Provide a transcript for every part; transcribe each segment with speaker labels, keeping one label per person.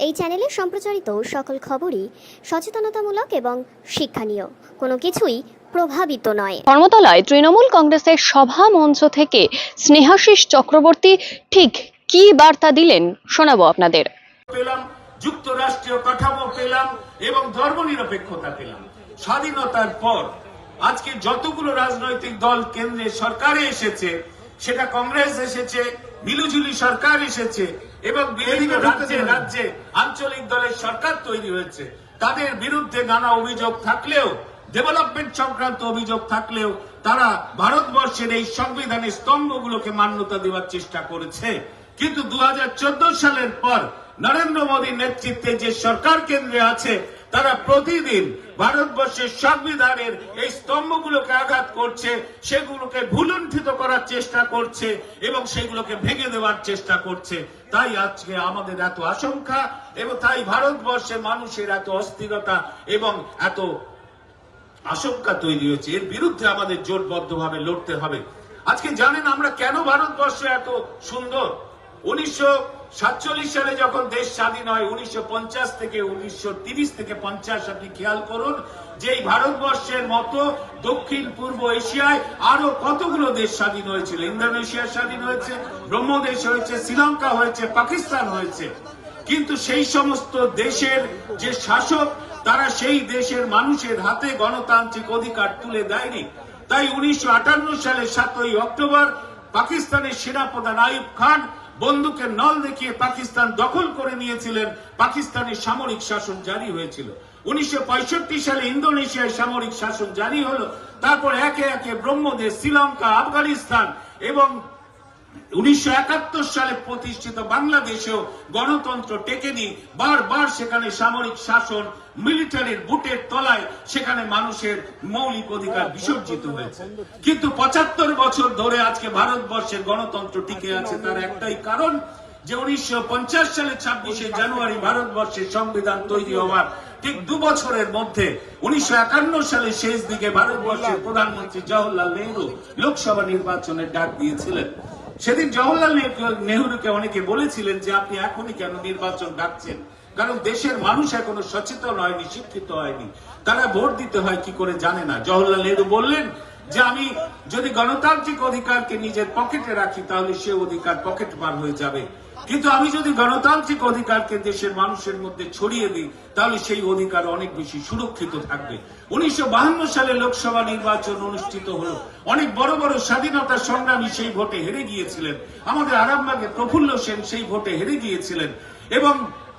Speaker 1: এই চ্যানেলে সম্প্রচারিত সকল খবরই সচেতনতামূলক এবং শিক্ষণীয়, কোনো কিছুই প্রভাবিত নয়।
Speaker 2: ধর্মতলায় তৃণমূল কংগ্রেসের সভা মঞ্চ থেকে স্নেহাশিস চক্রবর্তী ঠিক কি বার্তা দিলেন শোনাবো আপনাদের।
Speaker 3: পেলাম যুক্তরাষ্ট্রীয় কাঠামো পেলাম এবং ধর্মনিরপেক্ষতা পেলাম। স্বাধীনতার পর আজকে যতগুলো রাজনৈতিক দল কেন্দ্রে সরকারে এসেছে, সেটা কংগ্রেস এসেছে, মিলুঝুলি সরকার এসেছে এবং বিভিন্ন রাজ্যে রাজ্যে আঞ্চলিক দলের সরকার তৈরি হয়েছে, তাদের বিরুদ্ধে নানা অভিযোগ থাকলেও, ডেভেলপমেন্ট সংক্রান্ত অভিযোগ থাকলেও তারা ভারতবর্ষের এই সংবিধানের স্তম্ভগুলোকে মান্যতা দেওয়ার চেষ্টা করেছে। কিন্তু 2014 সালের পর নরেন্দ্র মোদীর নেতৃত্বে যে সরকার কেন্দ্রে আছে, তারা প্রতিদিন ভারতবর্ষের সংবিধানের এই স্তম্ভগুলোকে আঘাত করছে, সেগুলোকে ভুলুণ্ঠিত করার চেষ্টা করছে এবং সেগুলোকে ভেঙে দেওয়ার চেষ্টা করছে। তাই আজকে আমাদের এত আশঙ্কা এবং তাই ভারতবর্ষের মানুষের এত অস্থিরতা এবং এত আশঙ্কা তৈরি হয়েছে। এর বিরুদ্ধে আমাদের জোটবদ্ধভাবে লড়তে হবে। আজকে জানেন আমরা কেন ভারতবর্ষ এত সুন্দর? 1947 সালে যখন দেশ স্বাধীন হয়, 1950 থেকে 1930 থেকে 50 আপনি খেয়াল করুন যে এই ভারতবর্ষের মতো দক্ষিণ পূর্ব এশিয়ায় আরো কতগুলো দেশ স্বাধীন হয়েছিল। ইন্দোনেশিয়া স্বাধীন হয়েছে, ব্রহ্মদেশ হয়েছে, শ্রীলঙ্কা হয়েছে, পাকিস্তান হয়েছে। কিন্তু সেই সমস্ত দেশের যে শাসক, তারা সেই দেশের মানুষের হাতে গণতান্ত্রিক অধিকার তুলে দেয়নি। তাই 1958 সালের 7ই অক্টোবর পাকিস্তানের সেনাপ্রধান আইয়ুব খান বন্দুকের নল দেখিয়ে পাকিস্তান দখল করে নিয়েছিলেন। পাকিস্তানের সামরিক শাসন জারি হয়েছিল। 1965 সালে ইন্দোনেশিয়ায় সামরিক শাসন জারি হলো। তারপর একে একে ব্রহ্মদেশ, শ্রীলঙ্কা, আফগানিস্তান এবং 1971 সালে প্রতিষ্ঠিত বাংলাদেশেও গণতন্ত্র টেকেনি। বারবার সেখানে সামরিক শাসন, মিলিটারির বুটের তলায় সেখানে মানুষের মৌলিক অধিকার বিসর্জিত হয়েছে। কিন্তু 75 বছর ধরে আজকে ভারতবর্ষের গণতন্ত্র টিকে আছে। তার একটাই কারণ যে 1950 সালে 26শে জানুয়ারি ভারতবর্ষের সংবিধান তৈরি হওয়ার ঠিক 2 বছরের মধ্যে 1951 সালের শেষ দিকে ভারতবর্ষের প্রধানমন্ত্রী জওহরলাল নেহরু লোকসভা নির্বাচনের ডাক দিয়েছিলেন। সেদিন জওহরলাল নেহরুকে অনেকে বলেছিলেন যে আপনি এখনই কেন নির্বাচন ডাকছেন? কারণ দেশের মানুষ এখনো সচেতন হয়নি, শিক্ষিত হয়নি, তারা ভোট দিতে হয় কি করে জানে না। জওহরলাল নেহরু বললেন যে আমি যদি গণতান্ত্রিক অধিকারকে নিজের পকেটে রাখি তাহলে সে অধিকার পকেট পার হয়ে যাবে, কিন্তু আমি যদি গণতান্ত্রিক অধিকারকে দেশের মানুষের মধ্যে ছড়িয়ে দিই তাহলে সেই অধিকার অনেক বেশি সুরক্ষিত থাকবে। 1952 সালে লোকসভা নির্বাচন অনুষ্ঠিত হলো। অনেক বড় বড় স্বাধীনতা সংগ্রামী সেই ভোটে হেরে গিয়েছিলেন। আমাদের আরামবাগে প্রফুল্ল সেন সেই ভোটে হেরে গিয়েছিলেন এবং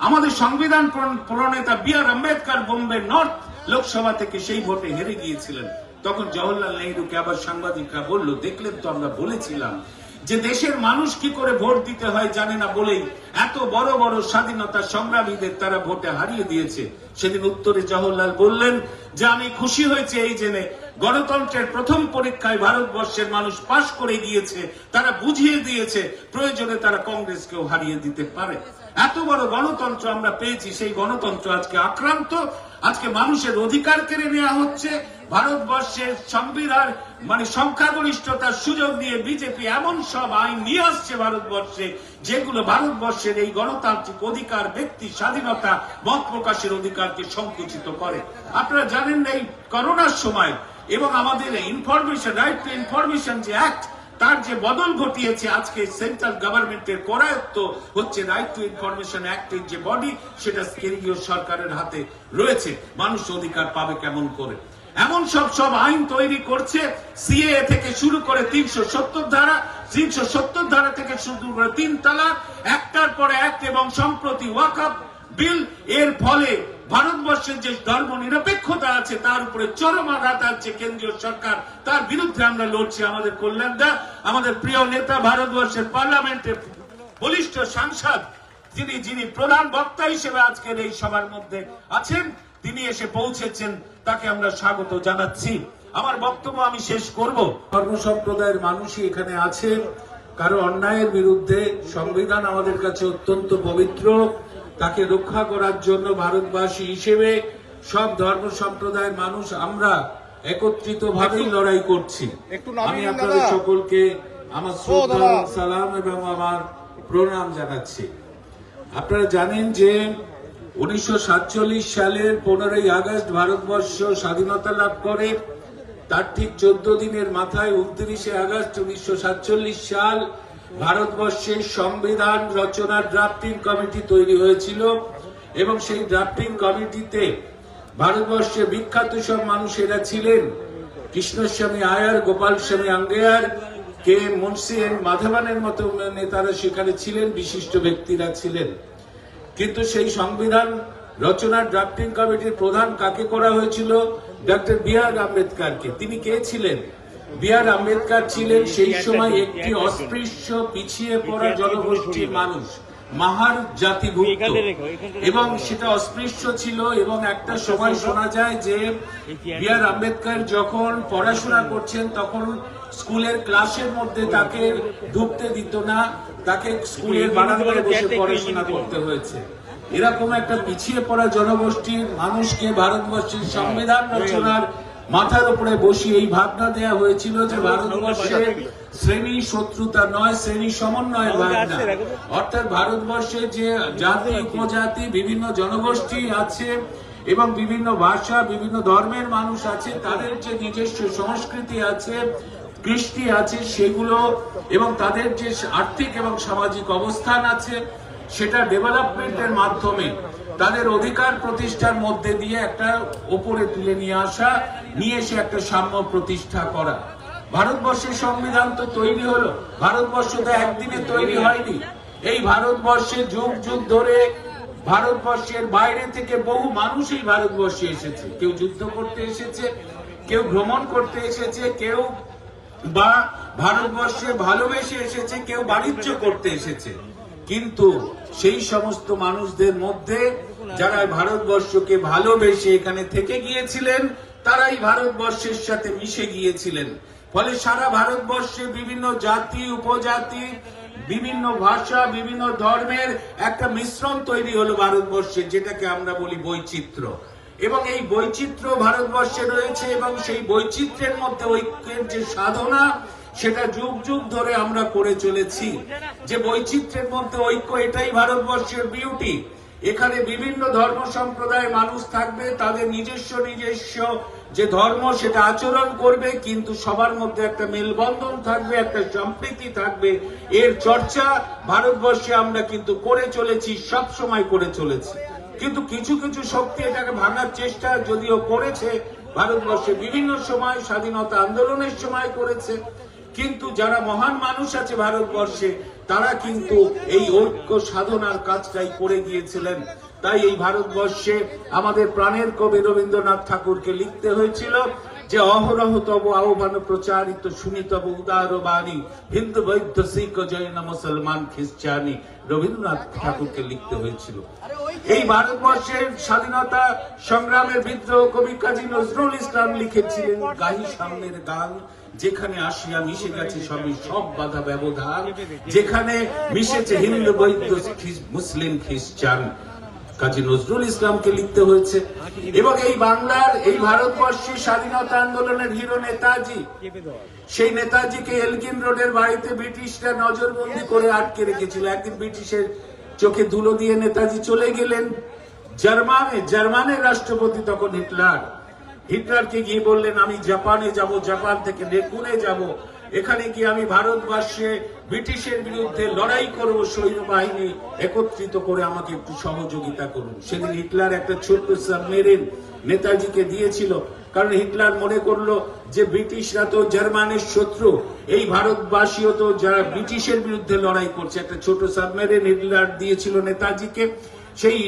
Speaker 3: আমাদের সংবিধান প্রণেতা বি.আর. আম্বেদকর বোম্বে নর্থ লোকসভা থেকে সেই ভোটে হেরে গিয়েছিলেন। তখন জওহরলাল নেহরুকে আবার সাংবাদিকরা বলল, দেখলেন তো আমরা বলেছিলাম যে দেশের মানুষ কি করে ভোট দিতে হয় জানে না বলেই এত বড় বড় স্বাধীনতা সংগ্রামীদের তারা ভোটে হারিয়ে দিয়েছে। সেদিন উত্তরে জওহরলাল বললেন যে আমি খুশি হয়েছে এই জেনে গণতন্ত্রের প্রথম পরীক্ষায় ভারতবর্ষের মানুষ পাশ করে গিয়েছে, তারা বুঝিয়ে দিয়েছে প্রয়োজনে তারা কংগ্রেসকেও হারিয়ে দিতে পারে। এত বড় গণতন্ত্র আমরা পেয়েছি, সেই গণতন্ত্র আজকে আক্রান্ত। আজকে মানুষের অধিকার কেড়ে নেওয়া হচ্ছে। ভারতবর্ষের সংবিধান সংখ্যাগরিষ্ঠতার সুযোগ দিয়ে বিজেপি এমন সব আইন নিয়ে আসছে ভারতবর্ষে, যেগুলো ভারতবর্ষের এই গণতান্ত্রিক অধিকার, ব্যক্তি স্বাধীনতা, মত প্রকাশের অধিকারকে সংকুচিত করে। আপনারা জানেন এই করোনার সময় এবং আমাদের ইনফরমেশন, রাইট টু ইনফরমেশন যে অ্যাক্ট, তার যে বদল ঘটিয়েছে আজকে সেন্ট্রাল গভর্নমেন্টের করায়ত্ত হচ্ছে রাইট টু ইনফরমেশন অ্যাক্টের যে বডি, সেটা কেন্দ্রীয় সরকারের হাতে রয়েছে। মানুষ অধিকার পাবে কেমন করে? এমন সব আইন তৈরি করছে, সিএএ থেকে শুরু করে 370 ধারা, 370 ধারা থেকে শুরু করে 3 তালাক, একটার পরে এক, এবং সম্প্রতি ওয়াকফ বিল। এর ফলে ভারতবর্ষের যে ধর্ম নিরপেক্ষতা আছে তার উপরে চরম আঘাত আছে কেন্দ্রীয় সরকার। তার বিরুদ্ধে আমরা লড়ছি। আমাদের কল্যাণদা, আমাদের প্রিয় নেতা, ভারতবর্ষের পার্লামেন্টের বলিষ্ঠ সাংসদ, যিনি প্রধান বক্তা হিসেবে আজকের এই সভার মধ্যে আছেন, তিনি এসে পৌঁছেছেন, তাকে আমরা স্বাগত জানাচ্ছি। আমার বক্তব্য আমি শেষ করব। ধর্ম সম্প্রদায়ের মানুষই এখানে আছে। কারো অন্যায়ের বিরুদ্ধে সংবিধান আমাদের কাছে অত্যন্ত পবিত্র, তাকে রক্ষা করার জন্য ভারতবাসী হিসেবে সব ধর্ম সম্প্রদায়ের মানুষ আমরা একত্রিত ভাবেই লড়াই করছি। আমি আপনাদের সকলকে আমার শ্রদ্ধা, সালাম এবং আমার প্রণাম জানাচ্ছি। আপনারা জানেন যে 1947 সালের 15ই আগস্ট ভারতবর্ষ স্বাধীনতা লাভ করে। তার ঠিক 14 দিনের মাথায় 29শে আগস্ট 1947 সাল ভারতবর্ষের সংবিধান রচনার ড্রাফটিং কমিটি তৈরি হয়েছিল এবং সেই ড্রাফটিং কমিটিতে ভারতবর্ষের বিখ্যাত সব মানুষেরা ছিলেন। কৃষ্ণস্বামী আয়ার, গোপাল স্বামী আঙ্গেয়ার, কে মুন্সি এন মাধবানের মতো নেতারা সেখানে ছিলেন, বিশিষ্ট ব্যক্তিরা ছিলেন। কিন্তু সেই সংবিধান রচনার ড্রাফটিং কমিটির প্রধান কাকে করা হয়েছিল? ডক্টর বি আর আম্বেদকরকে। তিনি কে ছিলেন? বি আর আম্বেদকর ছিলেন সেই সময় একটি অস্পৃশ্য, পিছিয়ে পড়া জনগোষ্ঠীর মানুষ, মাহার জাতিভুক্ত, এবং সেটা অস্পৃশ্য ছিল। এবং একটা সময় শোনা যায় যে বি আর আম্বেদকর যখন পড়াশোনা করছেন তখন স্কুলের ক্লাসের মধ্যে তাকে ঢুকতে দিত না, তাকে স্কুলের বারান্দায় বসে পড়াশোনা করতে হয়েছে। এরকম একটা পিছিয়ে পড়া জনগোষ্ঠীর মানুষকে ভারতবর্ষের সংবিধান রচনার মাথার উপরে বসিয়ে এই ভাবনা দেয়া হয়েছিল যে ভারতবর্ষে শ্রেণী শত্রুতা নয়, শ্রেণী সমন্বয়ের ভাবনা। অর্থাৎ ভারতবর্ষে যে জাতি, উপজাতি, বিভিন্ন জনগোষ্ঠী আছে এবং বিভিন্ন ভাষা, বিভিন্ন ধর্মের মানুষ আছে, তাদের যে নিজস্ব সংস্কৃতি আছে, কৃষ্টি আছে, সেগুলো এবং তাদের যে আর্থিক এবং সামাজিক অবস্থান আছে, সেটা ডেভেলপমেন্টের মাধ্যমে তাদের অধিকার প্রতিষ্ঠার মধ্যে দিয়ে একটা ওপরে তুলে নিয়ে আসা, নিয়ে এসে একটা সাম্য প্রতিষ্ঠা করা। ভারতবর্ষের সংবিধান তো তৈরি হলো, ভারতবর্ষ তো একদিনে তৈরি হয়নি। এই ভারতবর্ষে যুগ যুগ ধরে ভারতবর্ষের বাইরে থেকে বহু মানুষ এই ভারতবর্ষে এসেছে। কেউ যুদ্ধ করতে এসেছে, কেউ ভ্রমণ করতে এসেছে, কেউ বা ভারতবর্ষে ভালোবেসে এসেছে, কেউ বাণিজ্য করতে এসেছে। কিন্তু সেই সমস্ত মানুষদের মধ্যে যারা ভারতবর্ষকে ভালোবেসে এখানে থেকে গিয়েছিলেন, তারাই ভারতবর্ষের সাথে মিশে গিয়েছিলেন। ফলে সারা ভারতবর্ষে বিভিন্ন জাতি, উপজাতি, বিভিন্ন ভাষা, বিভিন্ন ধর্মের একটা মিশ্রণ তৈরি হলো ভারতবর্ষে, যেটাকে আমরা বলি বৈচিত্র্য। এবং এই বৈচিত্র্য ভারতবর্ষে রয়েছে এবং সেই বৈচিত্র্যের মধ্যে ঐক্যের যে সাধনা, সেটা যুগ যুগ ধরে আমরা করে চলেছি। যে বৈচিত্র্যের মধ্যে ঐক্য, এটাই ভারতবর্ষের বিউটি। এখানে বিভিন্ন ধর্ম সম্প্রদায়ের মানুষ থাকবে, তাদের নিজস্ব নিজস্ব যে ধর্ম সেটা আচরণ করবে, কিন্তু সবার মধ্যে একটা মেলবন্ধন থাকবে, একটা সম্প্রীতি থাকবে। এর চর্চা ভারতবর্ষে আমরা কিন্তু করে চলেছি, সব সময় করে চলেছি। কিন্তু কিছু কিছু শক্তি এটাকে ভাঙার চেষ্টা যদিও করেছে, ভারতবর্ষে বিভিন্ন সময় স্বাধীনতা আন্দোলনের সময় করেছে, কিন্তু যারা মহান মানুষ আছে ভারতবর্ষে, তারা কিন্তু এই ঐক্য সাধনার কাজটাই করে গিয়েছিলেন। তাই এই ভারতবর্ষে আমাদের প্রাণের কবি রবীন্দ্রনাথ ঠাকুরকে লিখতে হয়েছিল যে অহরহ তব আহ্বান প্রচারিত শুনিতব উদার বাণী, হিন্দু বৌদ্ধ শিখ জৈন মুসলমান খ্রিস্টানি। রবীন্দ্রনাথ ঠাকুরকে লিখতে হয়েছিল। এই ভারতবর্ষের স্বাধীনতা সংগ্রামের বিদ্রোহ কবি কাজী নজরুল ইসলাম লিখেছিলেন গাহি সামনের গান, যেখানে আসিয়া মিশে গেছে সবই, সব বাধা ব্যবধান, যেখানে মিশেছে হিন্দু বৌদ্ধ মুসলিম খ্রিস্টান। কাজী নজরুল ইসলামকে লিখতে হয়েছে। এবং এই বাংলার, এই ভারতবর্ষের স্বাধীনতা আন্দোলনের হিরো নেতাজি, সেই নেতাজিকে এলগিন রোডের বাড়িতে ব্রিটিশরা নজরবন্দি করে আটকে রেখেছিল। একদিন ব্রিটিশের চোখে ধুলো দিয়ে নেতাজি চলে গেলেন জার্মানে। জার্মানের রাষ্ট্রপতি তখন হিটলারকে গিয়ে বললেন, আমি জাপানে যাব, জাপান থেকে নেকুনে যাব, এখানে গিয়ে আমি ভারতবর্ষে ব্রিটিশের বিরুদ্ধে লড়াই করব, সৈন্যবাহিনী একত্রিত করে আমাকে একটু সহযোগিতা করুন। সেদিন হিটলার একটা ছোট্ট সাবমেরিন নেতাজিকে দিয়েছিল, কারণ হিটলার মনে করলো যে ব্রিটিশরা তো জার্মানের শত্রু, এই ভারতবাসীও তো যারা ব্রিটিশের বিরুদ্ধে লড়াই করছে। একটা ছোট সাবমেরিন হিটলার দিয়েছিল নেতাজিকে। সেই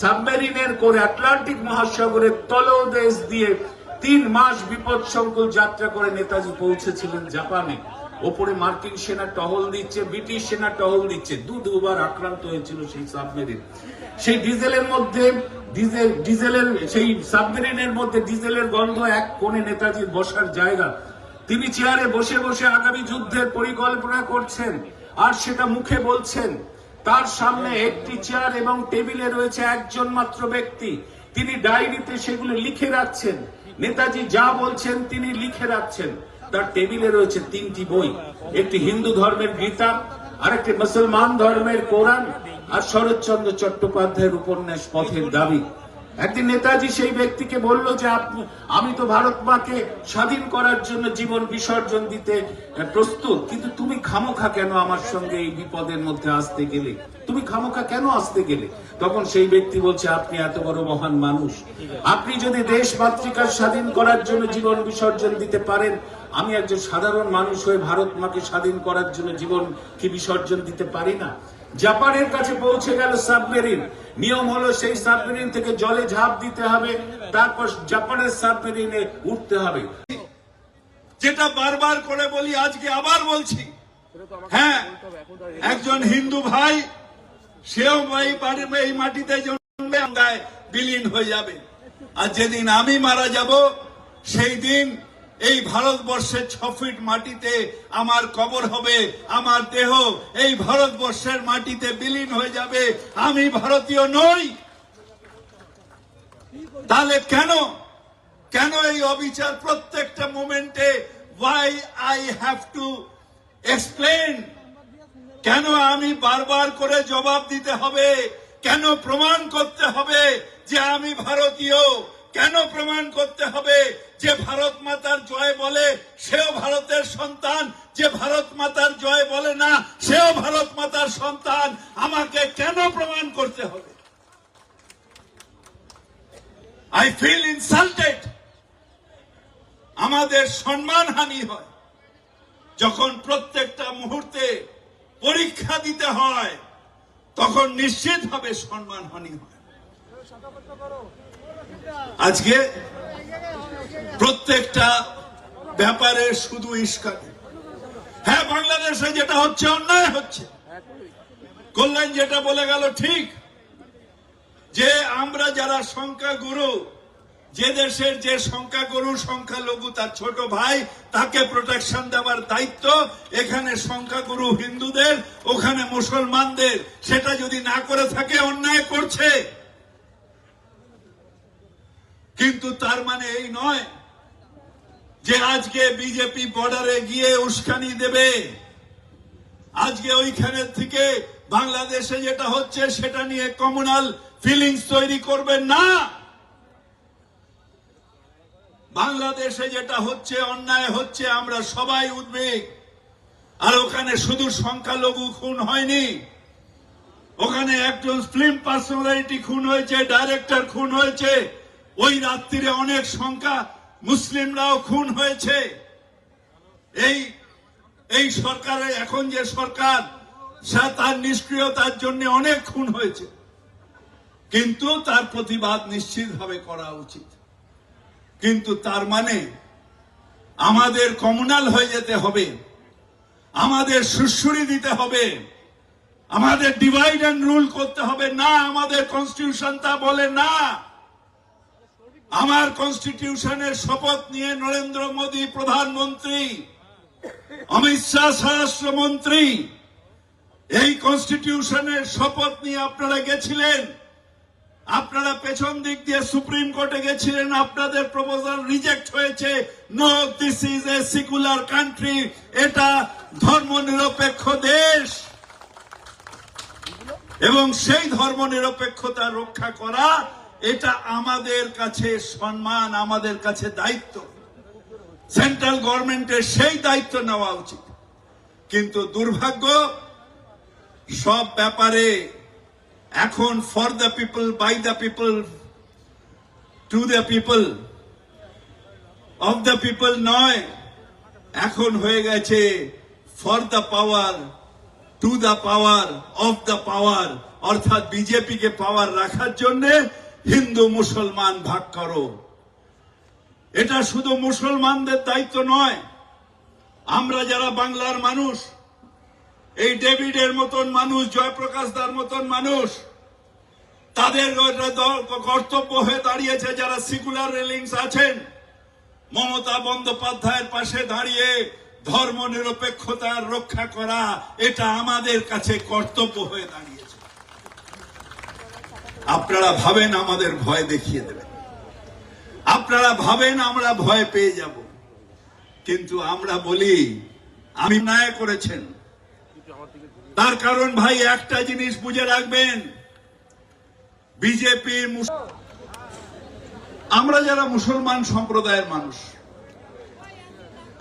Speaker 3: সাবমেরিনের করে আটলান্টিক মহাসাগরের তলদেশ দিয়ে 3 মাস বিপদসংকুল যাত্রা করে নেতাজি পৌঁছেছিলেন জাপানে। ওপরে মার্কিন সেনা টহল দিচ্ছে, ব্রিটিশ সেনা টহল দিচ্ছে। দুবার আক্রান্ত হয়েছিল সেই সাবমেরিন। সেই ডিজেলের মধ্যে সেই সাবমেরিনের মধ্যে ডিজেলের গন্ধ, এক কোণে নেতাজির বসার জায়গা। তিনি চেয়ারে বসে বসে আগামী যুদ্ধের পরিকল্পনা করছেন, আর সেটা মুখে বলছেন। তার সামনে একটি চেয়ার এবং টেবিলে রয়েছে একজন মাত্র ব্যক্তি। তিনি ডায়েরিতে সেগুলো লিখে রাখছেন। নেতাজি যা বলছেন তিনি লিখে রাখছেন। তার টেবিলে রয়েছে 3টি বই, একটি হিন্দু ধর্মের গীতা, আরেকটি মুসলমান ধর্মের কোরআন, আর শরৎচন্দ্র চট্টোপাধ্যায়ের উপন্যাস পথের দাবি। একদিন নেতাজি সেই ব্যক্তিকে বলল যে আমি তো ভারত মাকে স্বাধীন করার জন্য জীবন বিসর্জন দিতে প্রস্তুত, কিন্তু তুমি খামোখা কেন আমার সঙ্গে এই বিপদের মধ্যে আসতে গেলে, তুমি খামোখা কেন আসতে গেলে? তখন সেই ব্যক্তি বলছে, আপনি এত বড় মহান মানুষ, আপনি যদি দেশ মাতৃকার স্বাধীন করার জন্য জীবন বিসর্জন দিতে পারেন, আমি একজন সাধারণ মানুষ হয়ে ভারত মাকে স্বাধীন করার জন্য জীবন কি বিসর্জন দিতে পারি না? জাপানের কাছে পৌঁছে গেল সাবমেরিন। নিয়ম হলো সেই সাবমেরিন থেকে জলে ঝাঁপ দিতে হবে, তারপর জাপানের সাবমেরিনে উঠতে হবে।
Speaker 4: যেটা বারবার করে বলি, আজকে আবার বলছি, হ্যাঁ, একজন হিন্দু ভাই, সেও এই মাটিতে জন্মে গঙ্গায় বিলীন হয়ে যাবে। আর যেদিন আমি মারা যাব, সেই দিন এই ভারতবর্ষের 6 ফিট মাটিতে আমার কবর হবে, আমার দেহ এই ভারতবর্ষের মাটিতে বিলীন হয়ে যাবে। আমি ভারতীয় নই। তাহলে কেন এই অবিচার প্রত্যেকটা মোমেন্টে? why I have to explain? কেন আমি বারবার করে জবাব দিতে হবে? কেন প্রমাণ করতে হবে যে আমি ভারতীয়? কেন প্রমাণ করতে হবে যে ভারত মাতার জয় বলে সেও ভারতের সন্তান, যে ভারত মাতার জয় বলে না সেও ভারত মাতার সন্তান? আমাকে কেন প্রমাণ করতে হবে? I feel insulted. আমাদের সম্মানহানি হয় যখন প্রত্যেকটা মুহূর্তে পরীক্ষা দিতে হয়, তখন নিশ্চিতভাবে সম্মানহানি হয়। আজকে প্রত্যেকটা ব্যাপারে শুধু ইস্কানি। হ্যাঁ, বাংলাদেশে যেটা হচ্ছে অন্যায় হচ্ছে। কল্যাণ যেটা বলে গেল ঠিক, যে আমরা যারা সংখ্যাগুরু, যে দেশের যে সংখ্যাগুরু সংখ্যালঘু তার ছোট ভাই, তাকে প্রোটেকশন দেওয়ার দায়িত্ব এখানে সংখ্যাগুরু হিন্দুদের, ওখানে মুসলমানদের। সেটা যদি না করে থাকে, অন্যায় করছে। কিন্তু তার মানে এই নয় যে আজকে বিজেপি বর্ডারে গিয়ে উস্কানি দেবে, আজকে ওইখানে থেকে বাংলাদেশে যেটা হচ্ছে সেটা নিয়ে কমিউনাল ফিলিংস তৈরি করবেন না। বাংলাদেশে যেটা হচ্ছে, অন্যায় হচ্ছে, আমরা সবাই উদ্বেগ। আর ওখানে শুধু সংখ্যালঘু খুন হয়নি, ওখানে একজন ফিল্ম পার্সোনালিটি খুন হয়েছে, ডাইরেক্টর খুন হয়েছে, ওই রাত্রিরে অনেক সংখ্যা মুসলিমরাও খুন হয়েছে। এই সরকারের এখন যে সরকার, তার নিষ্ক্রিয়তার জন্য অনেক খুন হয়েছে, কিন্তু তার প্রতিবাদ নিশ্চিতভাবে করা উচিত। কিন্তু তার মানে আমাদের কমিউনাল হয়ে যেতে হবে, আমাদের সুড়সুড়ি দিতে হবে, আমাদের ডিভাইড এন্ড রুল করতে হবে না। আমাদের কনস্টিটিউশন তা বলে না। আমার কনস্টিটিউশনের শপথ নিয়ে নরেন্দ্র মোদী প্রধানমন্ত্রী, অমিত শাহ স্বরাষ্ট্রমন্ত্রী, এই কনস্টিটিউশনের শপথ নিয়ে আপনারা গেছিলেন, আপনারা পেছন দিক দিয়ে সুপ্রিম কোর্টে গেছিলেন, আপনাদের প্রপোজাল রিজেক্ট হয়েছে। No, this is a secular country, এটা ধর্মনিরপেক্ষ দেশ, এবং সেই ধর্মনিরপেক্ষতা রক্ষা করা এটা আমাদের কাছে সম্মান, আমাদের কাছে দায়িত্ব। সেন্ট্রাল গভর্নমেন্টের সেই দায়িত্ব নেওয়া উচিত। কিন্তু দুর্ভাগ্য, সব ব্যাপারে এখন for the people, by the people, to the people, of the people নয়, এখন হয়ে গেছে for the power, to the power, of the power. অর্থাৎ বিজেপিকে পাওয়ার রাখার জন্য হিন্দু মুসলমান ভাগ করো। এটা শুধু মুসলমানদের দায়িত্ব নয়। আমরা যারা বাংলার মানুষ, এই ডেভিডের মতন মানুষ, জয়প্রকাশ দার মতন মানুষ, তাদের কর্তব্য হয়ে দাঁড়িয়েছে, যারা সেকুলার রেলিংস আছেন, মমতা বন্দ্যোপাধ্যায়ের পাশে দাঁড়িয়ে ধর্ম নিরপেক্ষতার রক্ষা করা, এটা আমাদের কাছে কর্তব্য হয়ে দাঁড়িয়েছে। আপনারা ভাবেন আমাদের ভয় দেখিয়ে দেবেন, আপনারা ভাবেন আমরা ভয় পেয়ে যাব, কিন্তু আমরা বলি আমি ন্যায় করেছেন, তার কারণ ভাই একটা জিনিস বুঝে রাখবেন, বিজেপির আমরা যারা মুসলমান সম্প্রদায়ের মানুষ,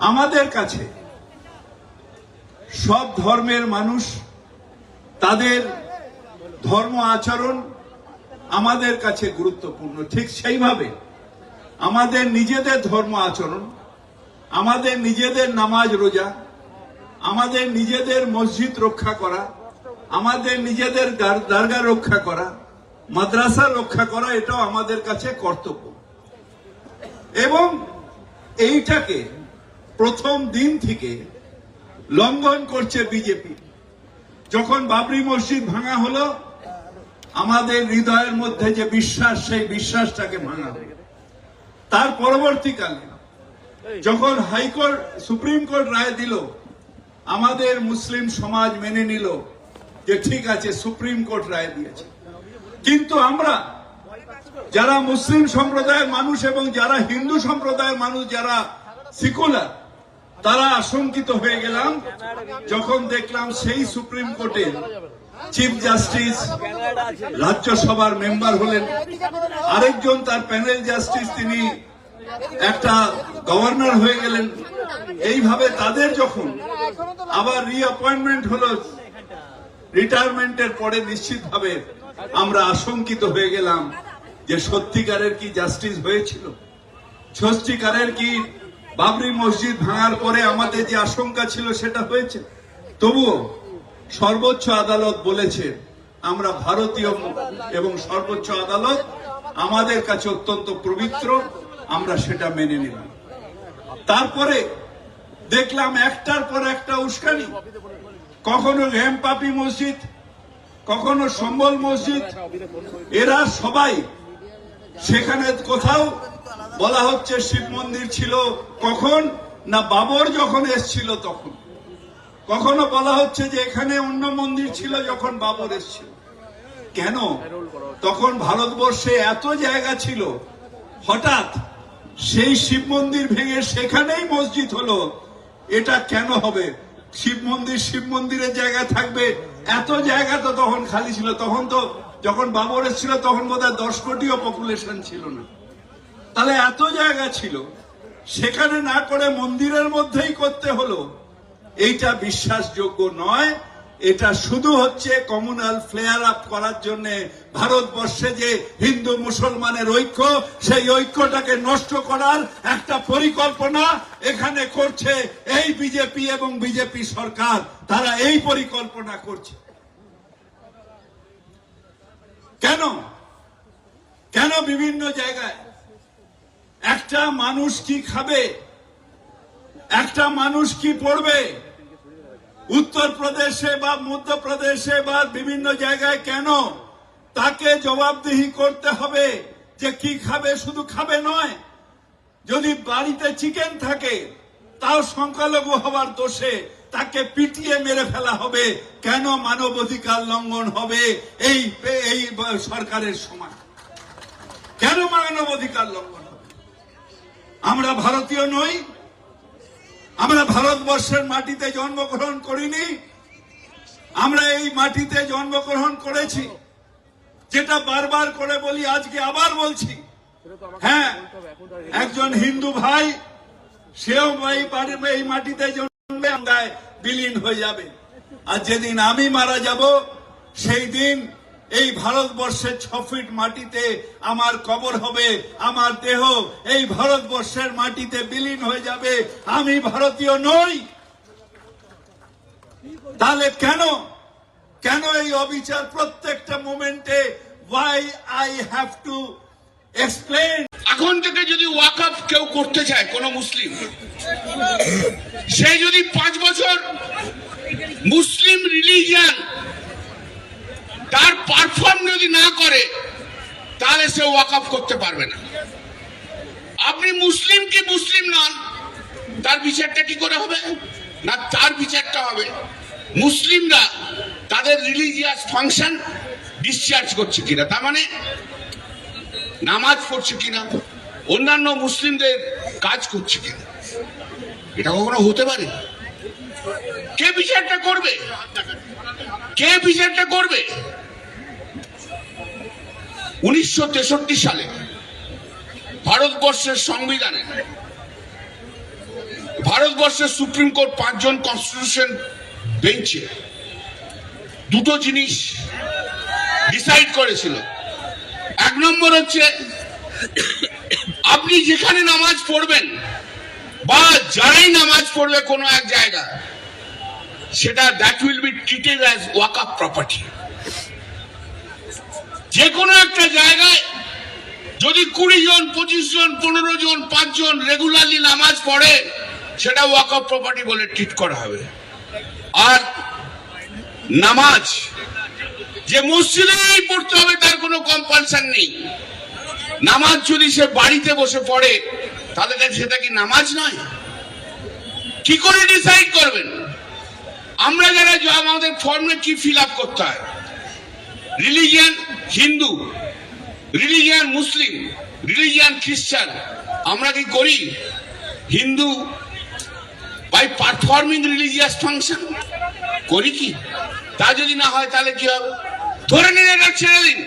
Speaker 4: আমাদের কাছে সব ধর্মের মানুষ তাদের ধর্ম আচরণ আমাদের কাছে গুরুত্বপূর্ণ। ঠিক সেইভাবে আমাদের নিজেদের ধর্ম আচরণ, আমাদের নিজেদের নামাজ রোজা, আমাদের নিজেদের মসজিদ রক্ষা করা, আমাদের নিজেদের দরগা রক্ষা করা, মাদ্রাসা রক্ষা করা, এটাও আমাদের কাছে কর্তব্য। এবং এইটাকে প্রথম দিন থেকে লঙ্ঘন করছে বিজেপি। যখন বাবরি মসজিদ ভাঙা হলো, আমাদের হৃদয়ের মধ্যে যে বিশ্বাস, সেই বিশ্বাসটাকে ভাঙা হলো। তার পরবর্তীকালে যখন হাইকোর্ট সুপ্রিম কোর্ট রায় দিল, আমাদের মুসলিম সমাজ মেনে নিল যে ঠিক আছে, সুপ্রিম কোর্ট রায় দিয়েছে। কিন্তু আমরা যারা মুসলিম সম্প্রদায়ের মানুষ এবং যারা হিন্দু সম্প্রদায়ের মানুষ, যারা সেকুলার, তারা আশঙ্কিত হয়ে গেলাম যখন দেখলাম সেই সুপ্রিম কোর্টের চিফ জাস্টিস রাজ্যসভার মেম্বার হলেন, আরেকজন তার প্যানেল জাস্টিস তিনি একটা গভর্নর হয়ে গেলেন। এইভাবে তাদের যখন আবার রিঅ্যাপয়েন্টমেন্ট হলো রিটায়ারমেন্টের পরে, নিশ্চিতভাবে আমরা আশঙ্কিত হয়ে গেলাম যে সত্যিকারের কি জাস্টিস হয়েছিল, সত্যিকারের কি বাবরি মসজিদ ভাঙার পরে আমাদের যে আশঙ্কা ছিল সেটা হয়েছে। তবুও সর্বোচ্চ আদালত বলেছে আমরা ভারতীয় এবং সর্বোচ্চ আদালত আমাদের কাছে অত্যন্ত পবিত্র, আমরা সেটা মেনে নিলাম। তারপরে দেখলাম একটার পর একটা উস্কানি, কখনো হেমপাপি মসজিদ, কখনো সম্বল মসজিদ, এরা সবাই সেখানে কোথাও বলা হচ্ছে শিব মন্দির ছিল কখন না বাবর যখন এসছিল তখন, কখনো বলা হচ্ছে যে এখানে অন্য মন্দির ছিল যখন বাবর এসছিল। কেন? তখন ভারতবর্ষে এত জায়গা ছিল, হঠাৎ সেই শিব মন্দির ভেঙে সেখানেই মসজিদ হলো, এটা কেন হবে? শিব মন্দিরের জায়গা থাকবে, এত জায়গা তো তখন খালি ছিল। তখন তো যখন বাবর এসেছিল তখন বোধহয় 10 কোটিও পপুলেশন ছিল না। তাহলে এত জায়গা ছিল, সেখানে না করে মন্দিরের মধ্যেই করতে হলো। এইটা বিশ্বাসযোগ্য নয়। এটা শুধু হচ্ছে কমিউনাল ফ্লেয়ার আপ করার জন্য ভারতবর্ষে যে হিন্দু মুসলমানের ঐক্য, সেই ঐক্যটাকে নষ্ট করার একটা পরিকল্পনা এখানে করছে এই বিজেপি এবং বিজেপি সরকার। তারা এই পরিকল্পনা করছে। কেন কেন বিভিন্ন জায়গায় একটা মানুষ কি খাবে, একটা মানুষ কি পড়বে, উত্তরপ্রদেশে বা মধ্যপ্রদেশে বা বিভিন্ন জায়গায় কেন তাকে জবাবদিহি করতে হবে যে কি খাবে? শুধু খাবে নয়, যদি বাড়িতে চিকেন থাকে তাও সংখ্যালঘু হওয়ার দোষে তাকে পিটিয়ে মেরে ফেলা হবে। কেন মানবাধিকার লঙ্ঘন হবে এই সরকারের সময়? কেন মানবাধিকার লঙ্ঘন হবে? আমরা ভারতীয় নই? আমরা ভারতবর্ষের মাটিতে জন্মগ্রহণ করিনি? আমরা এই মাটিতে জন্মগ্রহণ করেছি, যেটা বারবার করে বলি, আজকে আবার বলছি। হ্যাঁ, একজন হিন্দু ভাই, সেও এই মাটিতে জন্মে গঙ্গায় বিলীন হয়ে যাবে। আর যেদিন আমি মারা যাব, সেই দিন এই ভারতবর্ষের 6 ফিট মাটিতে আমার কবর হবে, আমার দেহ এই ভারতবর্ষের মাটিতে বিলীন হয়ে যাবে। আমি ভারতীয় নই। তাহলে কেন কেন এই অবিচার প্রত্যেকটা মোমেন্টে? why I have to explain?
Speaker 5: এখন থেকে যদি ওয়াকফ কেউ করতে চায়, কোন মুসলিম, সে যদি 5 বছর মুসলিম রিলিজিয়ান তার পারফর্ম যদি না করে, তাহলে সে ওয়াকফ করতে পারবে না। আপনি মুসলিম কি মুসলিম নন, তার বিচারটা কি করে হবে? না, তার বিচারটা হবে মুসলিমরা তাদের রিলিজিয়াস ফাংশন ডিসচার্জ করছে কিনা, তার মানে নামাজ পড়ছে কিনা, অন্যান্য মুসলিমদের কাজ করছে কিনা। এটা কখনো হতে পারে? কে বিচারটা করবে? কে বিচারটা করবে? 1963 সালে ভারতবর্ষের সংবিধানে ভারতবর্ষের সুপ্রিম কোর্ট 5 জন কনস্টিটিউশন বেঞ্চে দুটো জিনিস ডিসাইড করেছিল। এক নম্বর হচ্ছে, আপনি যেখানে নামাজ পড়বেন বা যারাই নামাজ পড়বে কোনো এক জায়গা, সেটা that will be treated as Waqf property. যে কোনো একটা জায়গায় যদি 20 জন, 25 জন, 15 জন, 5 জন রেগুলারলি নামাজ পড়ে, সেটা ওয়াকফ প্রপার্টি বলে ট্রিট করা হবে। আর নামাজ যে মসজিদেই পড়তে হবে তার কোনো কম্পালশন নেই। নামাজ যদি সে বাড়িতে বসে পড়ে, তাহলে সেটা কি নামাজ নয়? কি করে ডিসাইড করবেন? আমরা যারা আমাদের ফর্মে কি ফিল আপ করতে হয়, religion Hindu, religion Muslim, religion Christian, আমরা কি করি? Hindu by performing religious function করি কি? তা যদি না হয় তাহলে কি হবে? ধরে নিন এটা ছেড়ে দিন,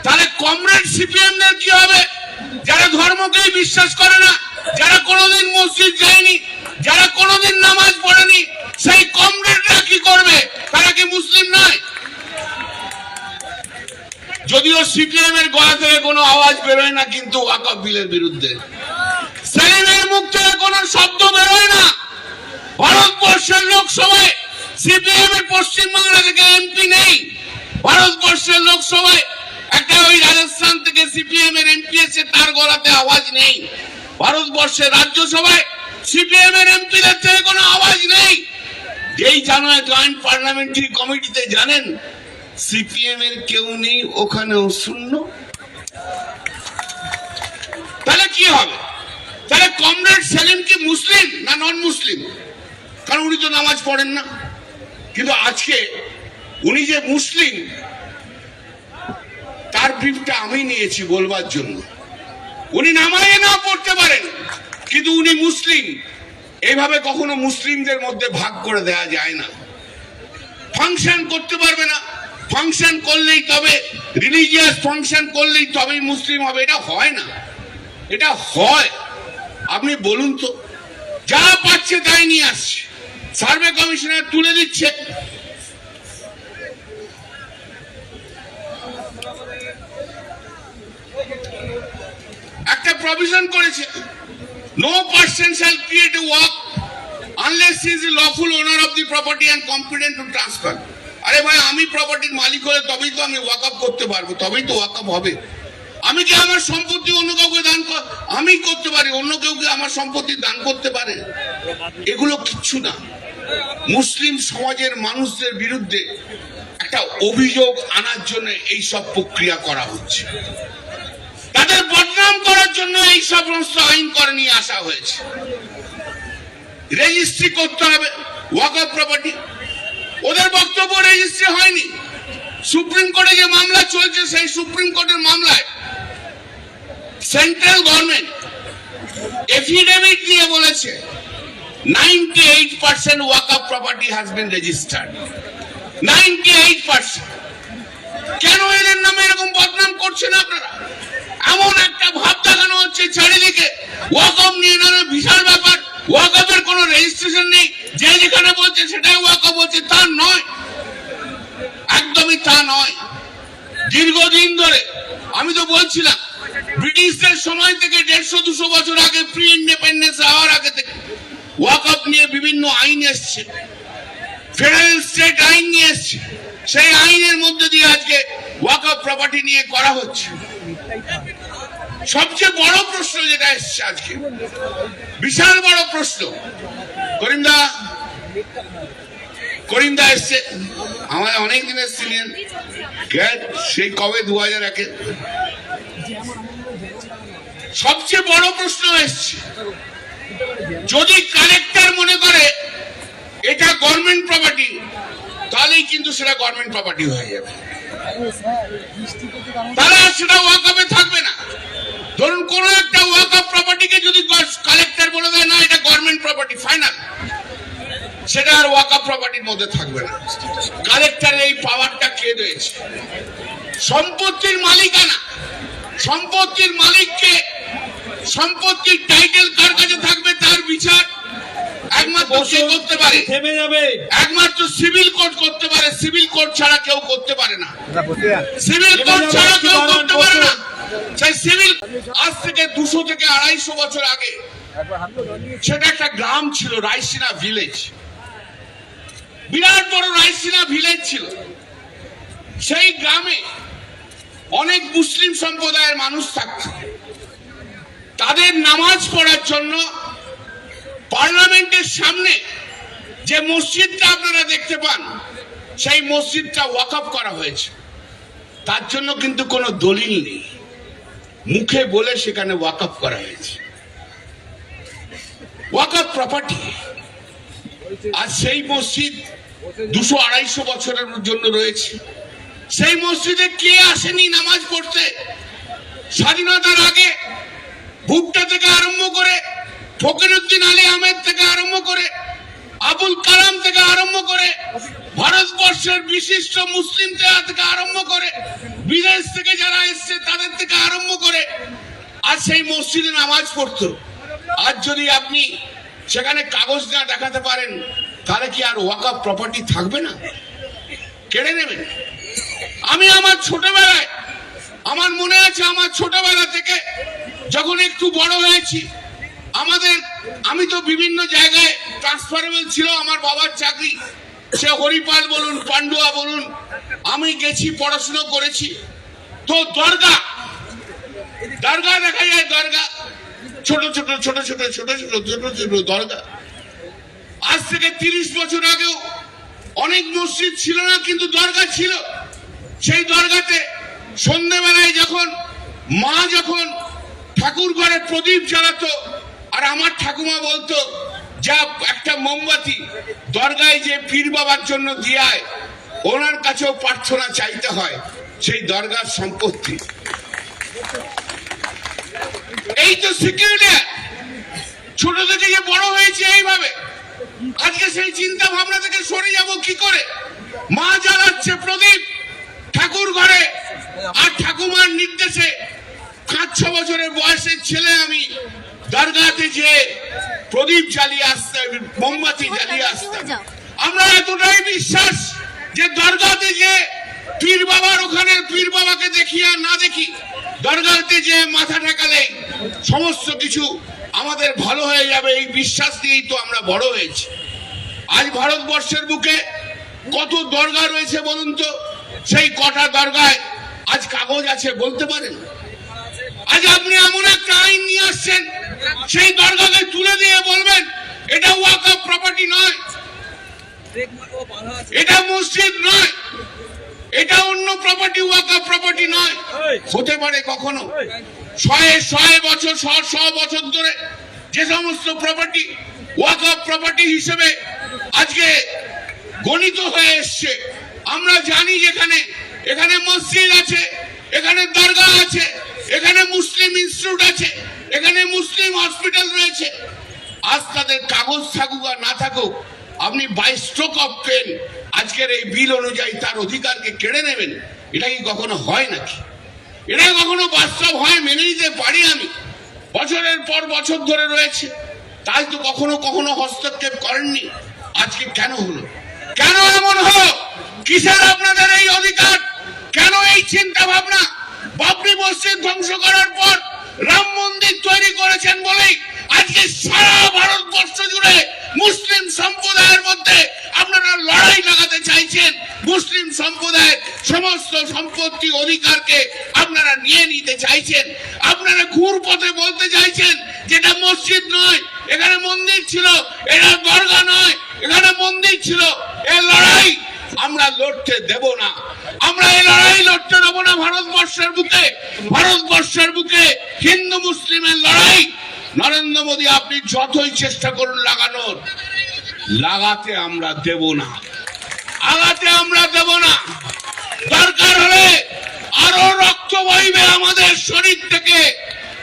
Speaker 5: তাহলে কমরেড সিপিএম দের কি হবে? যারা ধর্মকেই বিশ্বাস করে না, যারা কোনোদিন মসজিদ যায়নি, যারা কোনোদিন নামাজ পড়েনি, সেই কমরেডরা কি করবে? তারা কি মুসলিম নয়? যদিও সিপিএম এর গলা থেকে কোনো আওয়াজ বেরোয় না, কিন্তু ওয়াকফ বিলের বিরুদ্ধে সেলিমের মুখ থেকে কোনো শব্দ বেরোয় না। ভারতবর্ষের লোকসভায় সিপিএম এর পশ্চিমবাংলা থেকে এমপি নেই। ভারতবর্ষের লোকসভায় একটা ওই রাজস্থান থেকে সিপিএম এর এমপি এসে তার গলাতে আওয়াজ নেই। ভারতবর্ষের রাজ্যসভায় সিপিএম এর এমপিদের থেকে কোনো আওয়াজ নেই। যেই জানুয়ারি জয়েন্ট পার্লামেন্টারি কমিটিতে জানেন সিপিএম এর কেউ নেই, ওখানেও শূন্য। তাহলে কি হবে? তাহলে কমরেড সেলিম কি মুসলিম না নন মুসলিম? কারণ উনি তো নামাজ পড়েন না। কিন্তু আজকে উনি যে মুসলিম, তার ব্রিফটা আমি নিয়েছি বলবার জন্য। উনি নামাজে না পড়তে পারেন, কিন্তু উনি মুসলিম। এইভাবে কখনো মুসলিমদের মধ্যে ভাগ করে দেয়া যায় না। ফাংশন করতে পারবে না, ফাংশন করলেই তবে রিলিজিয়াস ফাংশন করলেই তবেই মুসলিম হবে, এটা হয় না। এটা হয়, আপনি বলুন তো। যা পাচ্ছে তাই নিয়ে আসছে, সার্ভে কমিশনার তুলে দিচ্ছে। একটা প্রভিশন করেছে, no person shall create a waqf unless he is a lawful owner of the property and competent to transfer. আরে ভাই, আমি প্রপার্টির মালিক হলে তবেই তো আমি ওয়াকফ করতে পারবো, তবেই তো ওয়াকফ হবে। আমি কি আমার সম্পত্তি অন্য কাউকে দান আমি করতে পারি? অন্য কেউ কি আমার সম্পত্তি দান করতে পারে? এগুলো কিচ্ছু না। মুসলিম সমাজের মানুষদের বিরুদ্ধে একটা অভিযোগ আনার জন্য এই সব প্রক্রিয়া করা হচ্ছে, তাদের বদনাম করার জন্য এই সমস্ত আইন করে নিয়ে আসা হয়েছে। রেজিস্ট্রি করতে হবে ওয়াকফ প্রপার্টি। ওদের বক্তব্য রেজিস্ট্রি হয়নি। সুপ্রিম কোর্টে যে মামলা চলছে, সেই সুপ্রিম কোর্টের মামলায় সেন্ট্রাল গভর্নমেন্ট এফিডেভিট দিয়ে বলেছে 98% ওয়াকফ প্রপার্টি হ্যাজ বিন রেজিস্টার্ড। 98%। কেন এদের নামে এরকম বদনাম করছেন আপনারা? এমন একটা ভাব দেখানো হচ্ছে চারিদিকে ওয়াকফ নিয়ে নামে বিশাল ব্যাপার, ওয়াকফের কোনো রেজিস্ট্রেশন নেই, যে যেখানে বলছে সেটাই ওয়াকফ হচ্ছে। তা নয়, একদমই তা নয়। দীর্ঘদিন ধরে আমি তো বলছিলাম, ব্রিটিশদের সময় থেকে 150-200 বছর আগে, প্রি ইন্ডিপেন্ডেন্স হওয়ার আগে থেকে ওয়াকফ নিয়ে বিভিন্ন আইন এসছে, ফেডারেল স্টেট আইন নিয়ে এসছে। সেই আইনের মধ্যে দিয়ে আজকে ওয়াকফ প্রপার্টি নিয়ে করা হচ্ছে। সবচেয়ে বড় প্রশ্ন যেটা এসছে আজকে, বিশাল বড় প্রশ্ন, করিমদা এসছে, আমার অনেক দিনের সিনিয়র, সেই কবে 2001-এ। সবচেয়ে বড় প্রশ্ন এসছে, যদি কালেক্টর মনে করে এটা গভর্নমেন্ট প্রপার্টি, তাহলেই কিন্তু সেটা গভর্নমেন্ট প্রপার্টি হয়ে যাবে, তাহলে আর সেটা ওয়াকফে থাকবে না। ধরুন কোন একটা ওয়াকফ প্রপার্টিকে যদি কালেক্টর বলে দেয় না এটা গভর্নমেন্ট প্রপার্টি, ফাইনাল, সেটা আর ওয়াকফ প্রপার্টির মধ্যে থাকবে না। কালেক্টরের এই পাওয়ারটা কে দিয়েছে? সম্পত্তির মালিকানা, সম্পত্তির মালিককে, সম্পত্তির টাইটেল কার কাছে থাকবে তার বিচার একমাত্র কে করতে পারে?
Speaker 6: থেমে যাবে।
Speaker 5: একমাত্র সিভিল কোর্ট করতে পারে। সিভিল কোর্ট ছাড়া কেউ করতে পারে না। সিভিল কোর্ট ছাড়া কেউ করতে পারে না। সেই সিভিল আজ থেকে 200 থেকে 250 বছর আগে সেটা একটা গ্রাম ছিল, রায়সিনা ভিলেজ। বিরাট বড় রায়সিনা ভিলেজ ছিল। সেই গ্রামে অনেক মুসলিম সম্প্রদায়ের মানুষ থাকত। তাদের নামাজ পড়ার জন্য পার্লামেন্টের সামনে যে মসজিদটা আপনারা দেখতে পান, সেই মসজিদটা ওয়াকফ করা হয়েছে। তার জন্য কিন্তু কোনো দলিল নেই, মুখে বলে সেখানে ওয়াকফ করা হয়েছে। ওয়াকফ প্রপার্টি। আর সেই মসজিদ 200-250 বছরের জন্য রয়েছে। সেই মসজিদে কে আসেনি নামাজ পড়তে? স্বাধীনতার আগে ভুট্টা থেকে আরম্ভ করে, ফকিরউদ্দিন আলী আহমেদ থেকে আরম্ভ করে, আবুল কালাম থেকে আরম্ভ করে, ভারতবর্ষের বিশিষ্ট মুসলিম থেকে আরম্ভ করে, বিদেশ থেকে যারা এসছে তাদের থেকে আরম্ভ করে আর সেই মসজিদে নামাজ পড়তো। আজ যদি আপনি সেখানে কাগজ না দেখাতে পারেন, তাহলে কি আর ওয়াকফ প্রপার্টি থাকবে না? কেড়ে নেবেন। আমি আমার ছোটবেলায়, আমার মনে আছে, আমার ছোটবেলা থেকে যখন একটু বড় হয়েছি, আমি তো বিভিন্ন জায়গায় ট্রান্সফারেবল ছিল আমার বাবার চাকরি। সে হরিপাল বলুন, পান্ডুয়া বলুন, আমি গেছি, পড়াশোনা করেছি। তো দরগা দেখা যায়, দরগা ছোট ছোট ছোট ছোট ছোট ছোট ছোট ছোট দরগা। আজ থেকে 30 বছর আগেও অনেক মসজিদ ছিল না, কিন্তু দরগা ছিল। সেই দরগাতে সন্ধ্যেবেলায় যখন মা ঠাকুর ঘরে প্রদীপ জ্বালাতো, আর আমার ঠাকুমা বলতো, যা একটা মোমবাতি দরগায় যে পীর বাবার জন্য দিয়ায়, ওনার কাছেও প্রার্থনা চাইতে হয় সেই দরগার সম্পত্তি। এই তো সিকিউরিটি। ছোট থেকে যে বড় হয়েছে এইভাবে, আজকে সেই চিন্তা ভাবনা থেকে সরে যাব কি করে? মা জ্বালাচ্ছে প্রদীপ ঠাকুর ঘরে, আর ঠাকুমার নির্দেশে 5-6 বছরের বয়সের ছেলে আমি দরগাতে যে প্রদীপ জ্বালিয়ে আসতাম, মোমবাতি জ্বালিয়ে আসতাম। আমরা এতটাই বিশ্বাস যে দরগাতে যে পীর বাবার, ওখানে পীর বাবাকে দেখি আর না দেখি, দরগাতে যে মাথা ঠেকালে সমস্ত কিছু আমাদের ভালো হয়ে যাবে, এই বিশ্বাস দিয়েই তো আমরা বড় হয়েছি। আজ ভারতবর্ষের বুকে কত দরগা রয়েছে বলুন তো? সেই কটা দরগায় আজ কাগজ আছে বলতে পারেন? আজ আপনি এমন একটা আইন নিয়ে আসছেন, সেই দরগাকে তুলে দিয়ে বলবেন এটা ওয়াকফ প্রপার্টি নয়, এটা মসজিদ নয়, এটা অন্য প্রপার্টি, ওয়াকফ প্রপার্টি নয়। হতে পারে কখনো 100 বছর 100 বছর ধরে যে সমস্ত প্রপার্টি ওয়াকফ প্রপার্টি হিসেবে আজকে গণিত হয়ে এসছে, আমরা জানি যেখানে এখানে মসজিদ আছে, এখানে দরগা আছে, এখানে মুসলিম ইনস্টিটিউট আছে, এখানে মুসলিম হসপিটাল রয়েছে। আজ তাদের কাগজ থাকুক আর না থাকুক, আপনি বাই স্ট্রোক অফ পেন আজকের এই বিল অনুযায়ী তার অধিকারকে কেড়ে নেবেন। এটা কি কখনো হয় নাকি? এটা কখনো বাস্তব হয়? মেনে নিতে পারি আমি। বছরের পর বছর ধরে রয়েছে, তাই তো কখনো কখনো হস্তক্ষেপ করেননি। আজকে কেন হলো? কেন এমন হলো? কিসের আপনাদের এই অধিকার? কেন এই চিন্তা ভাবনা? বাবরি মসজিদ ধ্বংস করার পর রাম মন্দির তৈরি করেছেন বলেই আজকে সারা ভারতবর্ষ জুড়ে মুসলিম সম্প্রদায়ের মধ্যে আপনারা লড়াই লাগাতে চাইছেন। মুসলিম সম্প্রদায়ের সমস্ত সম্পত্তি অধিকারকে আপনারা নিয়ে নিতে চাইছেন। আপনারা ঘুর পথে বলতে চাইছেন যেটা মসজিদ নয়, এখানে মন্দির ছিল, এটা দরগা নয়, এখানে মন্দির ছিল। এই লড়াই আমরা লড়তে দেব না। আমরা এই লড়াই লড়তে দেব না। ভারতবর্ষের বুকে, ভারতবর্ষের বুকে হিন্দু মুসলিমের লড়াই নরেন্দ্র মোদী আপনি যতই চেষ্টা করুন লাগানোর, লাগাতে আমরা দেব না, আগাতে আমরা দেব না। দরকার হলে আরো রক্ত বইবে আমাদের শরীর থেকে,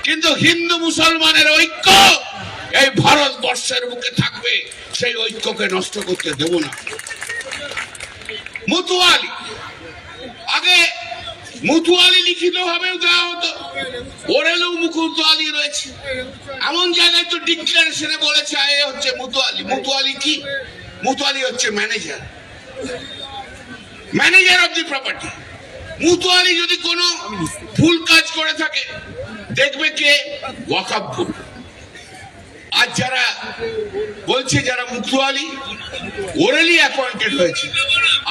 Speaker 5: কিন্তু হিন্দু মুসলমানের ঐক্য এই ভারতবর্ষের বুকে থাকবে। সেই ঐক্যকে নষ্ট করতে দেব না। মুতুয়ালি, আগে মুতুয়ালি লিখিত ভাবেও দেওয়া হতো, ওরেলেও মুতুয়ালি রয়েছে। এমন জায়গায় তো ডিক্লারেশনে বলেছে এ হচ্ছে মুতুয়ালি। মুতুয়ালি কি? মুতুয়ালি হচ্ছে manager, manager of the property. মুতুয়ালি যদি কোনো ভুল কাজ করে থাকে দেখবে কে? ওয়াকফ বোর্ড। আজ যারা বলছে যারা মুতুয়ালি ওরেলি অ্যাপয়েন্টেড হয়েছে,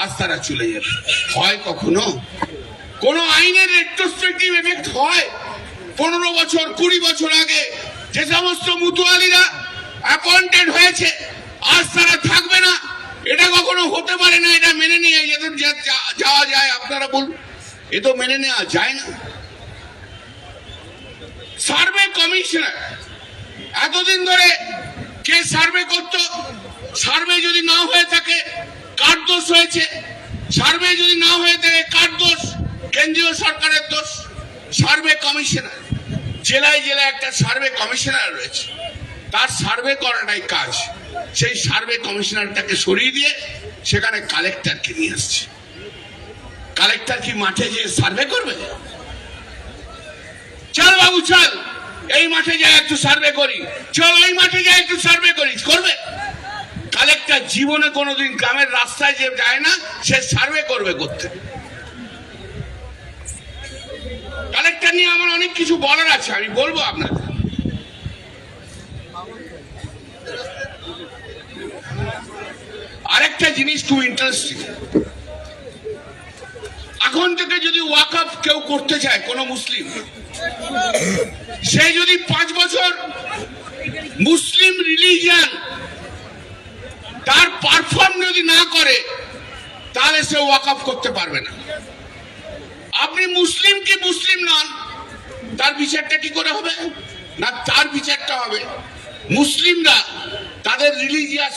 Speaker 5: আজ তারা চলে যাবে। হয় কখনো কোন আইনের রেট্রোস্পেক্টিভ এফেক্ট হয়? 15 বছর 20 বছর আগে যে সমস্ত মুতুয়ালিরা অ্যাপয়েন্টেড হয়েছে আজ তারা থাকবে না, এটা কখনো হতে পারে না। এটা মেনে নিয়ে যাওয়া যায়? আপনারা বলুন, এ তো মেনে নেওয়া যায় না। সার্ভে কমিশনার এতদিন ধরে কে সার্ভে করত? সার্ভে যদি না হয়ে থাকে কার দোষ হয়েছে? সার্ভে যদি না হয়ে থাকে কার দোষ? কেন্দ্রীয় সরকারের দোষ। সার্ভে কমিশনার, জেলায় জেলায় একটা সার্ভে কমিশনার রয়েছে, তার সার্ভে করাটাই কাজ। সেই সার্ভে কমিশনারটাকে সরিয়ে দিয়ে সেখানে কালেক্টরকে নিয়ে আসছে। কালেক্টর কি মাঠে যে সার্ভে করবে? চল বাবু চল, এই মাঠে যাই একটু সার্ভে করি, চল ওই মাঠে যাই একটু সার্ভে করি, করবে? কালেক্টর জীবনে কোনোদিন গ্রামের রাস্তায় যে যায় না, সে সার্ভে করবে করতে। কালেক্টর নিয়ে আমার অনেক কিছু বলার আছে, আমি বলবো আপনাদের। আরেকটা জিনিস খুব ইন্টারেস্টিং, এখন থেকে যদি ওয়াকফ কেউ করতে চায় কোন মুসলিম, সে যদি 5 বছর মুসলিম রিলিজিয়ান তার পারফর্ম যদি না করে তাহলে সে ওয়াকফ করতে পারবে না। আপনি মুসলিম কি মুসলিম নন, তার বিচারটা কি করে হবে? না, তার বিচারটা হবে মুসলিমরা তাদের রিলিজিয়াস